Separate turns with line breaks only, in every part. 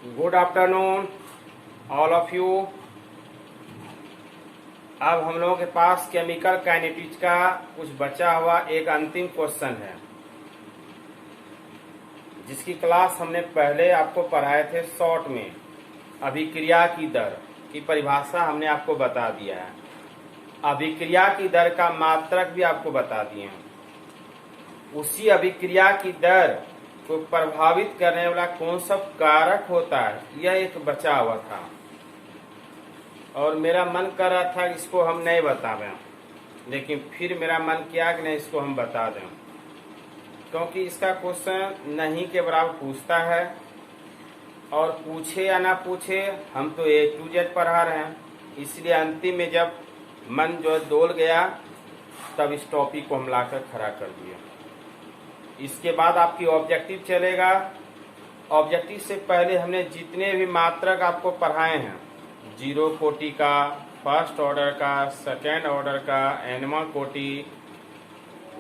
Good afternoon all of you. अब हम लोगों के पास केमिकल काइनेटिक्स का कुछ बचा हुआ एक अंतिम क्वेश्चन है, जिसकी क्लास हमने पहले आपको पढ़ाए थे शॉर्ट में। अभिक्रिया की दर की परिभाषा हमने आपको बता दिया है। अभिक्रिया की दर का मात्रक भी आपको बता दिए हैं। उसी अभिक्रिया की दर को प्रभावित करने वाला कौन सा कारक होता है, यह एक बचा हुआ था और मेरा मन कर रहा था इसको हम नहीं बतावें, लेकिन फिर मेरा मन किया कि नहीं, इसको हम बता दें, क्योंकि इसका क्वेश्चन नहीं के बराबर पूछता है। और पूछे या ना पूछे, हम तो A to Z पढ़ा रहे हैं, इसलिए अंतिम में जब मन जो डोल गया तब इस टॉपिक को हम लाकर खड़ा कर दिए। इसके बाद आपकी ऑब्जेक्टिव चलेगा। ऑब्जेक्टिव से पहले हमने जितने भी मात्रक आपको पढ़ाए हैं, जीरो कोटि का, फर्स्ट ऑर्डर का, सेकेंड ऑर्डर का, एनिमल कोटि,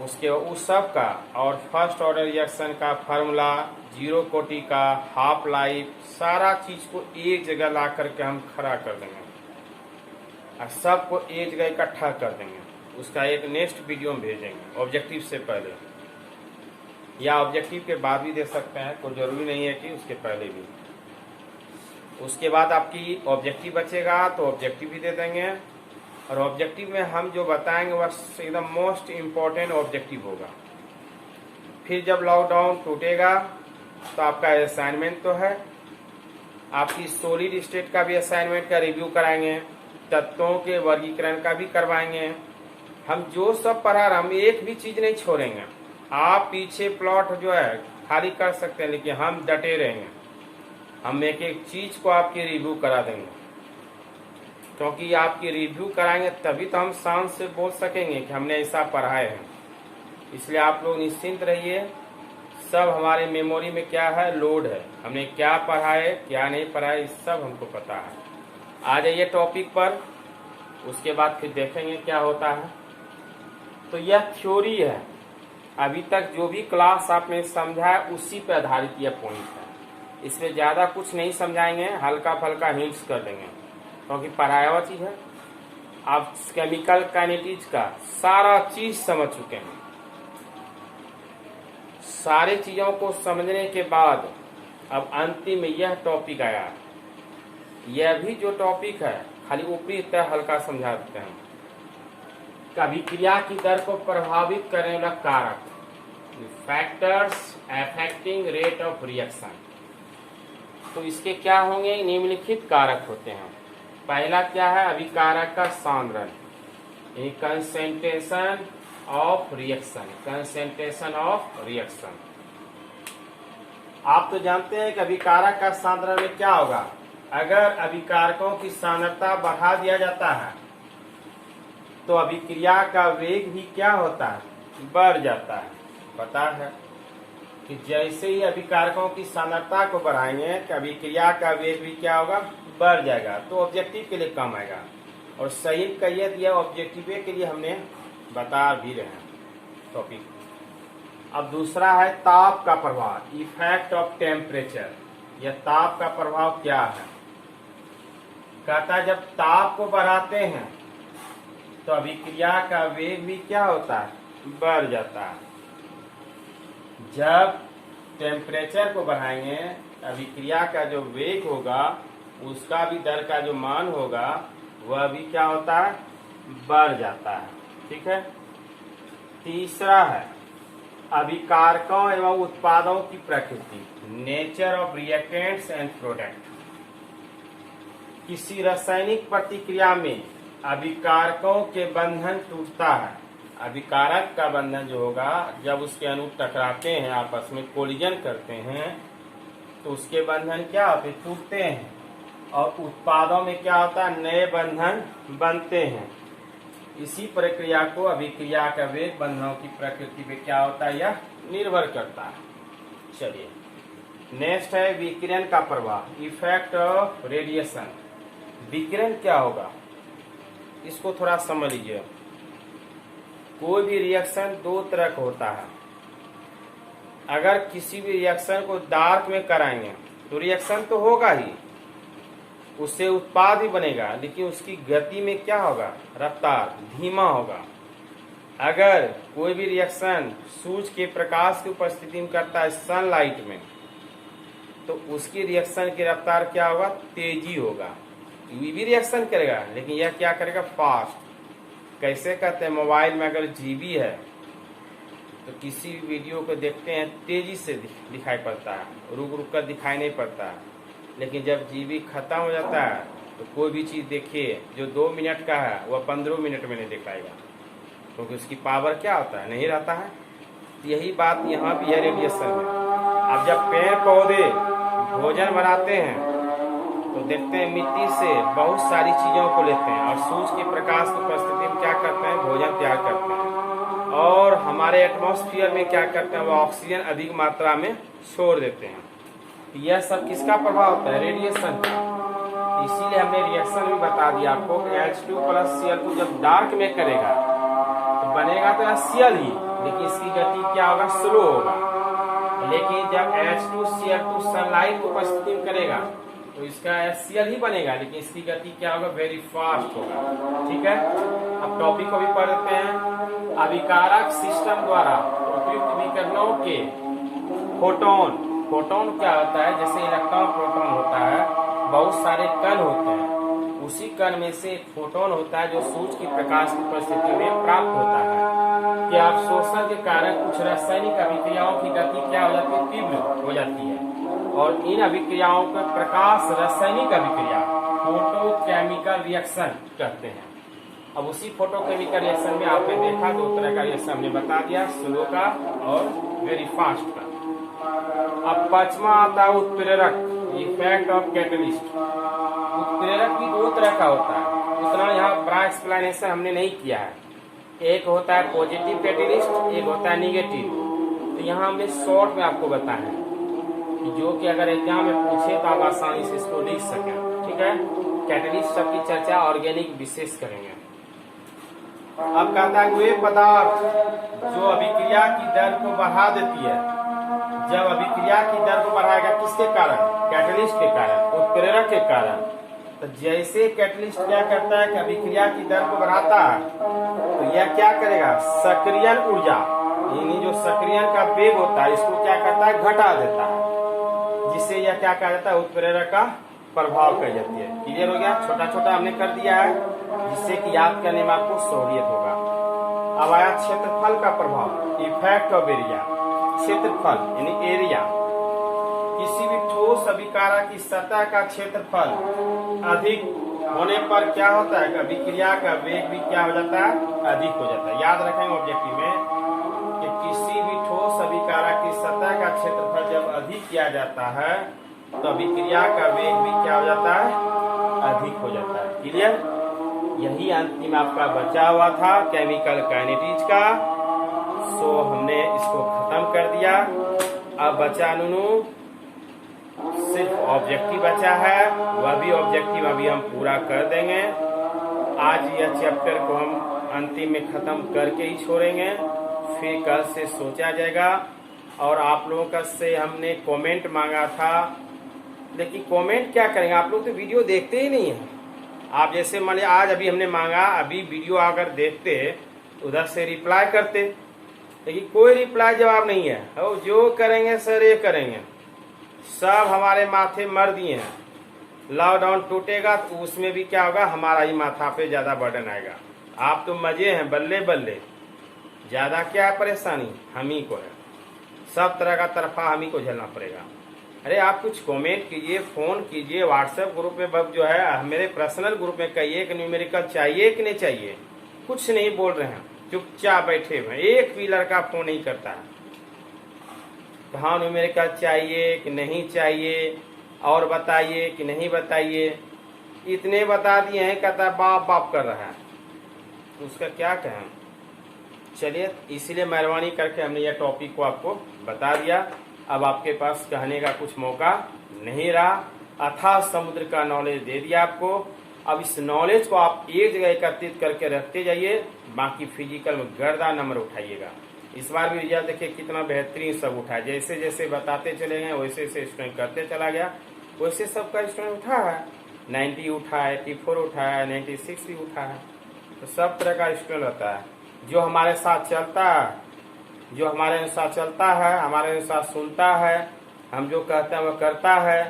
उसके उस सब का, और फर्स्ट ऑर्डर रिएक्शन का फार्मूला, जीरो कोटि का, हाफ लाइफ, सारा चीज को एक जगह ला करके हम खड़ा कर देंगे और सबको एक जगह इकट्ठा कर देंगे। उसका एक नेक्स्ट वीडियो में भेजेंगे ऑब्जेक्टिव से पहले, या ऑब्जेक्टिव के बाद भी दे सकते हैं, कोई जरूरी नहीं है कि उसके पहले भी। उसके बाद आपकी ऑब्जेक्टिव बचेगा तो ऑब्जेक्टिव भी दे देंगे, और ऑब्जेक्टिव में हम जो बताएंगे वह एकदम मोस्ट इम्पोर्टेंट ऑब्जेक्टिव होगा। फिर जब लॉकडाउन टूटेगा तो आपका असाइनमेंट तो है, आपकी सॉलिड स्टेट का भी असाइनमेंट का रिव्यू कराएंगे, तत्वों के वर्गीकरण का भी करवाएंगे। हम जो सब पढ़ा रहे, हम एक भी चीज नहीं छोड़ेंगे। आप पीछे प्लॉट जो है खाली कर सकते हैं, लेकिन हम डटे रहेंगे। हम एक एक चीज को आपकी रिव्यू करा देंगे, क्योंकि आपकी रिव्यू कराएंगे तभी तो हम शान से बोल सकेंगे कि हमने ऐसा पढ़ाए हैं। इसलिए आप लोग निश्चिंत रहिए, सब हमारे मेमोरी में क्या है, लोड है। हमने क्या पढ़ा है, क्या नहीं पढ़ा है, इस सब हमको पता है। आ जाइए टॉपिक पर, उसके बाद फिर देखेंगे क्या होता है। तो यह थ्योरी है। अभी तक जो भी क्लास आपने समझा है उसी पर आधारित यह पॉइंट है। इसमें ज्यादा कुछ नहीं समझाएंगे, हल्का फल्का हिंट्स कर देंगे, क्योंकि पढ़ाया हुआ चीज है। आप केमिकल काइनेटिक्स का सारा चीज समझ चुके हैं। सारे चीजों को समझने के बाद अब अंतिम में यह टॉपिक आया। यह भी जो टॉपिक है खाली ऊपरी तरह हल्का समझा देते हैं। अभिक्रिया की दर को प्रभावित करने वाला कारक, factors affecting rate of reaction. तो इसके क्या होंगे, निम्नलिखित कारक होते हैं। पहला क्या है, अभिकारक का सांद्रण, concentration of reaction. Concentration of reaction आप तो जानते हैं कि अभिकारक का सांद्रण में क्या होगा। अगर अभिकारकों की सांद्रता बढ़ा दिया जाता है तो अभिक्रिया का वेग भी क्या होता है, बढ़ जाता है। पता है कि जैसे ही अभिकारकों की सांद्रता को बढ़ाएंगे कि अभिक्रिया का वेग भी क्या होगा, बढ़ जाएगा। तो ऑब्जेक्टिव के लिए कम आएगा, और सही कहिए दिया ऑब्जेक्टिव के लिए हमने बता भी रहे हैं टॉपिक। अब दूसरा है ताप का प्रभाव, इफेक्ट ऑफ टेम्परेचर। यह ताप का प्रभाव क्या है, कहता है जब ताप को बढ़ाते हैं तो अभिक्रिया का वेग भी क्या होता है, बढ़ जाता है। जब टेम्परेचर को बढ़ाएंगे, अभिक्रिया का जो वेग होगा उसका भी दर का जो मान होगा वह भी क्या होता है, बढ़ जाता है। ठीक है। तीसरा है अभिकारकों एवं उत्पादों की प्रकृति, nature of reactants and product. किसी रासायनिक प्रतिक्रिया में अभिकारकों के बंधन टूटता है। अभिकारक का बंधन जो होगा, जब उसके अणु टकराते हैं, आपस में कोलिजन करते हैं, तो उसके बंधन क्या होते, टूटते हैं, और उत्पादों में क्या होता है, नए बंधन बनते हैं। इसी प्रक्रिया को अभिक्रिया का वेग बंधनों की प्रकृति पे क्या होता है, यह निर्भर करता है। चलिए नेक्स्ट है विकिरण का प्रभाव, इफेक्ट ऑफ रेडिएशन। विकिरण क्या होगा, इसको थोड़ा समझ लीजिए। कोई भी रिएक्शन दो तरह का होता है। अगर किसी भी रिएक्शन को डार्क में कराएंगे तो रिएक्शन तो होगा ही, उससे उत्पाद भी बनेगा, लेकिन उसकी गति में क्या होगा, रफ्तार धीमा होगा। अगर कोई भी रिएक्शन सूरज के प्रकाश की उपस्थिति में करता है सनलाइट में, तो उसकी रिएक्शन की रफ्तार क्या होगा, तेजी होगा। ये भी रिएक्शन करेगा, लेकिन यह क्या करेगा, फास्ट। कैसे कहते हैं, मोबाइल में अगर जीबी है तो किसी भी वीडियो को देखते हैं तेजी से दिखाई पड़ता है, रुक रुक कर दिखाई नहीं पड़ता है। लेकिन जब जीबी खत्म हो जाता है तो कोई भी चीज़ देखिए जो 2 मिनट का है वह 15 मिनट में नहीं दिखाएगा, क्योंकि उसकी पावर क्या होता है, नहीं रहता है। यही बात यहाँ भी है रेडिएशन में। अब जब पेड़ पौधे भोजन बनाते हैं तो देखते हैं मिट्टी से बहुत सारी चीज़ों को लेते हैं और सूरज के प्रकाश की उपस्थिति में क्या करते हैं, भोजन तैयार करते हैं। और हमारे एटमॉस्फेयर में क्या करते हैं, वो ऑक्सीजन अधिक मात्रा में छोड़ देते हैं। यह सब किसका प्रभाव होता है, रेडिएशन का। इसीलिए हमने रिएक्शन भी बता दिया आपको कि H2 + Cl2 जब डार्क में करेगा तो बनेगा तो Cl ही, लेकिन इसकी गति क्या होगा, स्लो होगा। लेकिन जब H2Cl2 सनलाइट की उपस्थिति में करेगा तो इसका Cl ही बनेगा, लेकिन इसकी गति क्या होगा, वेरी फास्ट होगा। ठीक है, अब टॉपिक को भी पढ़ लेते हैं। अभिकारक सिस्टम द्वारा उपयुक्त विकिरणों के फोटोन। फोटोन क्या होता है, जैसे इलेक्ट्रॉन प्रोटॉन होता है, बहुत सारे कण होते हैं, उसी कण में से एक फोटोन होता है जो सूरज की प्रकाश की उपस्थिति में प्राप्त होता है। कि अवशोषण के कारण कुछ रासायनिक अभिक्रियाओं की गति क्या हो जाती है, तीव्र हो जाती है, और इन अभिक्रियाओं को प्रकाश रासायनिक अभिक्रिया फोटोकेमिकल रिएक्शन कहते हैं। अब उसी फोटोकेमिकल रिएक्शन में आपने देखा 2 तरह का रिएक्शन हमने बता दिया, स्लो का और वेरी फास्ट का। अब 5वां आता है उत्प्रेरक, इफेक्ट ऑफ कैटलिस्ट। उत्प्रेरक भी 2 तरह का होता है, उतना यहाँ बड़ा एक्सप्लेनेशन हमने नहीं किया है। एक होता है पॉजिटिव कैटलिस्ट, एक होता है निगेटिव। तो यहाँ हमने शॉर्ट में आपको बताया है कि जो कि अगर एग्जाम में पूछे तो आप आसानी से इसको लिख सकें। ठीक है, कैटलिस्ट सब की चर्चा ऑर्गेनिक विशेष करेंगे। अब कहता है वे पदार्थ जो अभिक्रिया की दर को बढ़ा देती है। जब अभिक्रिया की दर को बढ़ाएगा किसके कारण, कैटलिस्ट के कारण, उत्प्रेरक के कारण। तो जैसे कैटलिस्ट क्या करता है कि अभिक्रिया की दर को बढ़ाता है, तो यह क्या करेगा, सक्रियण ऊर्जा, यानी जो सक्रियण का वेग होता है इसको क्या करता है, घटा देता है, जिससे यह क्या कहा जाता है, उत्प्रेरक का प्रभाव कर जाती है। क्लियर हो गया, छोटा छोटा हमने कर दिया है जिससे कि याद करने में आपको सहूलियत होगा। अब आया क्षेत्रफल का प्रभाव, इफेक्ट ऑफ एरिया। क्षेत्रफल यानी एरिया, किसी भी ठोस अभिकारक की सतह का क्षेत्रफल अधिक होने पर क्या होता है, अभिक्रिया का वेग भी क्या हो जाता है, अधिक हो जाता है। याद रखेंगे ऑब्जेक्टिव में कि किसी भी ठोस अभिकारक की सतह का क्षेत्रफल जब अधिक किया जाता है तो अभिक्रिया का वेग भी क्या हो जाता है, अधिक हो जाता है। क्लियर, यही अंतिम आपका बचा हुआ था केमिकल काइनेटिक्स का। सो हमने इसको खत्म कर दिया। अब बचा नूनू सिर्फ ऑब्जेक्टिव बचा है, वह भी ऑब्जेक्टिव अभी हम पूरा कर देंगे। आज यह चैप्टर को हम अंतिम में खत्म करके ही छोड़ेंगे, फिर कल से सोचा जाएगा। और आप लोगों का से हमने कमेंट मांगा था, लेकिन कमेंट क्या करेंगे, आप लोग तो वीडियो देखते ही नहीं है। आप जैसे मान लिया आज अभी हमने मांगा, अभी वीडियो अगर देखते उधर से रिप्लाई करते, लेकिन कोई रिप्लाई जवाब नहीं है। और जो करेंगे सर ये करेंगे, सब हमारे माथे मर दिए हैं। लॉकडाउन टूटेगा तो उसमें भी क्या होगा, हमारा ही माथा पे ज्यादा बर्डन आएगा। आप तो मजे हैं, बल्ले बल्ले, ज्यादा क्या है परेशानी, हम ही को है। सब तरह का तरफा हम ही को झेलना पड़ेगा। अरे आप कुछ कमेंट कीजिए, फोन कीजिए, व्हाट्सएप ग्रुप में बब जो है मेरे पर्सनल ग्रुप में कहिए कि न्यूमेरिकल चाहिए कि नहीं चाहिए। कुछ नहीं बोल रहे हैं, चुपचाप बैठे हुए, एक भी लड़का फोन नहीं करता है। हाँ न्यूमेरिकल चाहिए कि नहीं चाहिए, और बताइए कि नहीं बताइए। इतने बता दिए हैं, कहता है बाप बाप कर रहा है, तो उसका क्या कहें। चलिए, इसीलिए मेहरबानी करके हमने यह टॉपिक को आपको बता दिया। अब आपके पास कहने का कुछ मौका नहीं रहा, अथाह समुद्र का नॉलेज दे दिया आपको। अब इस नॉलेज को आप एक जगह एकत्रित करके रखते जाइए, बाकी फिजिकल में गर्दा नंबर उठाइएगा। इस बार भी रिजल्ट देखिए कितना बेहतरीन सब उठा है। जैसे जैसे बताते चले गए वैसे वैसे स्टूडेंट करते चला गया, वैसे सबका स्टूडेंट उठा है। 90 उठा है, 84 उठा है, 96 भी उठा है। तो सब तरह का स्टूडेंट होता है। जो हमारे साथ चलता है, जो हमारे अनुसार चलता है, हमारे अनुसार सुनता है, हम जो कहते हैं वो करता है,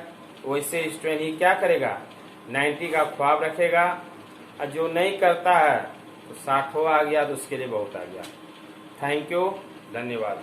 वैसे स्टूडेंट ही क्या करेगा, 90 का ख्वाब रखेगा। और जो नहीं करता है तो 60 आ गया तो उसके लिए बहुत आ गया। थैंक यू, धन्यवाद।